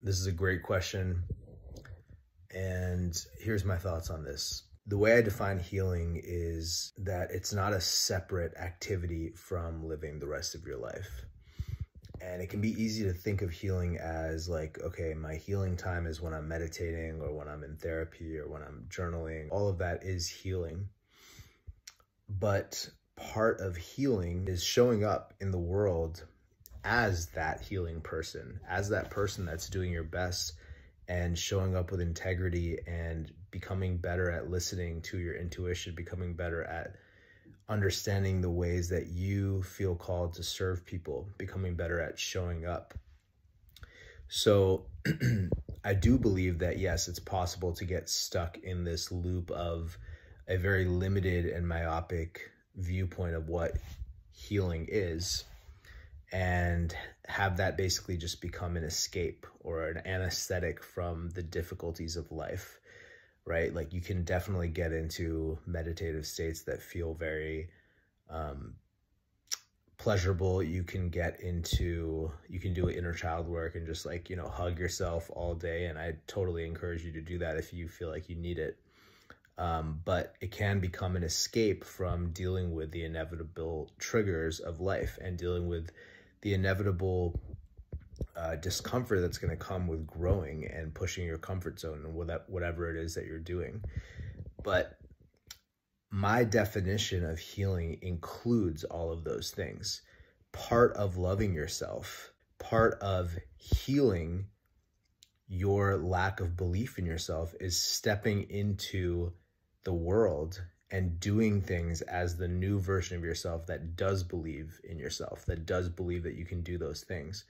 This is a great question, and here's my thoughts on this. The way I define healing is that it's not a separate activity from living the rest of your life. And it can be easy to think of healing as like, okay, my healing time is when I'm meditating or when I'm in therapy or when I'm journaling. All of that is healing. But part of healing is showing up in the world as that healing person, as that person that's doing your best and showing up with integrity and becoming better at listening to your intuition, becoming better at understanding the ways that you feel called to serve people, becoming better at showing up. So I do believe that, yes, it's possible to get stuck in this loop of a very limited and myopic viewpoint of what healing is, and have that basically just become an escape or an anesthetic from the difficulties of life, right? Like you can definitely get into meditative states that feel very pleasurable. You can do inner child work and just like, hug yourself all day. And I totally encourage you to do that if you feel like you need it. But it can become an escape from dealing with the inevitable triggers of life and dealing with the inevitable discomfort that's going to come with growing and pushing your comfort zone and whatever it is that you're doing. But my definition of healing includes all of those things. Part of loving yourself, part of healing your lack of belief in yourself is stepping into the world and doing things as the new version of yourself that does believe in yourself, that does believe that you can do those things.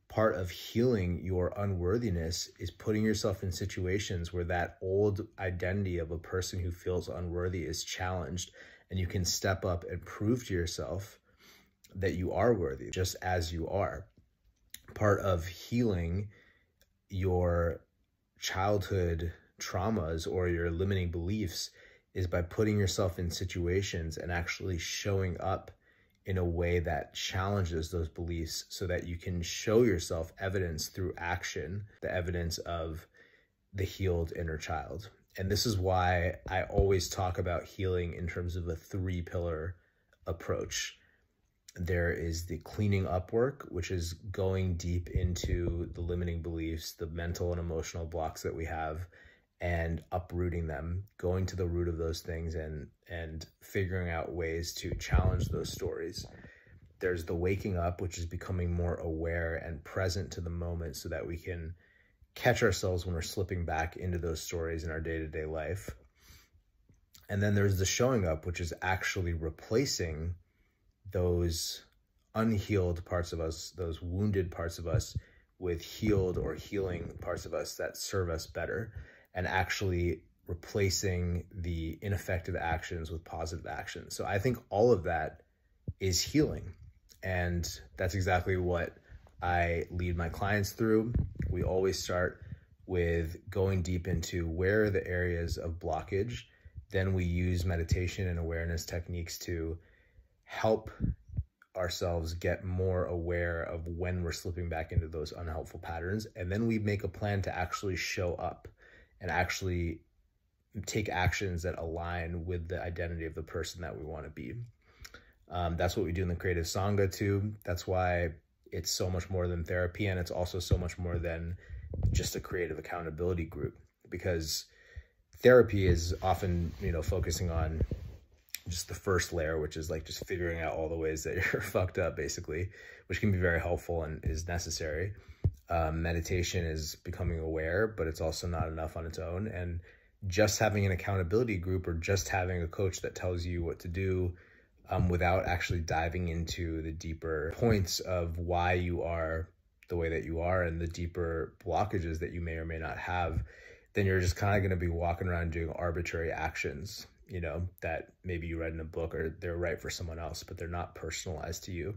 Part of healing your unworthiness is putting yourself in situations where that old identity of a person who feels unworthy is challenged, and you can step up and prove to yourself that you are worthy just as you are. Part of healing your childhood traumas or your limiting beliefs is by putting yourself in situations and actually showing up in a way that challenges those beliefs so that you can show yourself evidence through action, the evidence of the healed inner child. And this is why I always talk about healing in terms of a 3-pillar approach. There is the cleaning up work, which is going deep into the limiting beliefs, the mental and emotional blocks that we have, and uprooting them, going to the root of those things and figuring out ways to challenge those stories. There's the waking up, which is becoming more aware and present to the moment so that we can catch ourselves when we're slipping back into those stories in our day-to-day life. And then there's the showing up, which is actually replacing those unhealed parts of us, those wounded parts of us, with healed or healing parts of us that serve us better, and actually replacing the ineffective actions with positive actions. So I think all of that is healing. And that's exactly what I lead my clients through. We always start with going deep into where are the areas of blockage. Then we use meditation and awareness techniques to help ourselves get more aware of when we're slipping back into those unhelpful patterns. And then we make a plan to actually show up and actually take actions that align with the identity of the person that we want to be. That's what we do in the Creative Sangha too. That's why it's so much more than therapy, and it's also so much more than just a creative accountability group, because therapy is often, focusing on just the first layer, which is like just figuring out all the ways that you're fucked up, basically, which can be very helpful and is necessary. Meditation is becoming aware, but it's also not enough on its own. And just having an accountability group or just having a coach that tells you what to do without actually diving into the deeper points of why you are the way that you are and the deeper blockages that you may or may not have, then you're just kind of going to be walking around doing arbitrary actions, that maybe you read in a book or they're right for someone else, but they're not personalized to you.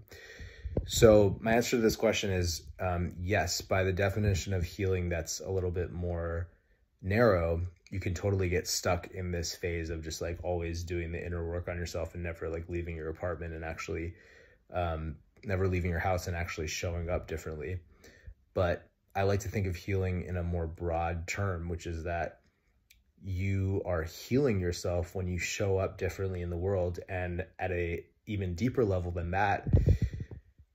So my answer to this question is yes, by the definition of healing that's a little bit more narrow, you can totally get stuck in this phase of just like always doing the inner work on yourself and never like leaving your apartment and actually never leaving your house and actually showing up differently. But I like to think of healing in a more broad term, which is that you are healing yourself when you show up differently in the world. And at a even deeper level than that,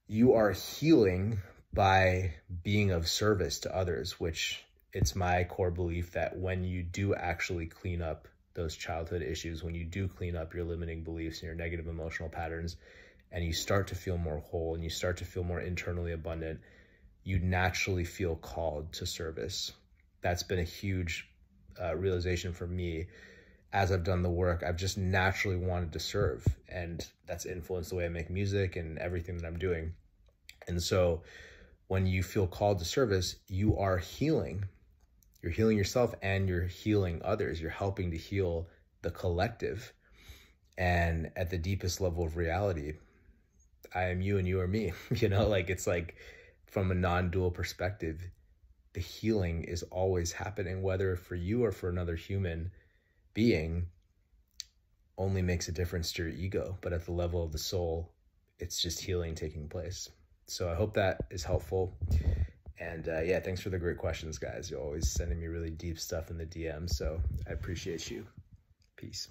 you are healing by being of service to others, which it's my core belief that when you do actually clean up those childhood issues, when you do clean up your limiting beliefs and your negative emotional patterns, and you start to feel more whole and you start to feel more internally abundant, you naturally feel called to service. That's been a huge realization for me. As I've done the work, I've just naturally wanted to serve, and that's influenced the way I make music and everything that I'm doing. And so when you feel called to service, you are healing. You're healing yourself and you're healing others. You're helping to heal the collective. And at the deepest level of reality, I am you and you are me. You know, like, it's like, from a non-dual perspective, the healing is always happening, whether for you or for another human being. Only makes a difference to your ego, but at the level of the soul, it's just healing taking place. So I hope that is helpful. And yeah, thanks for the great questions, guys. You're always sending me really deep stuff in the DM, so I appreciate you. Peace.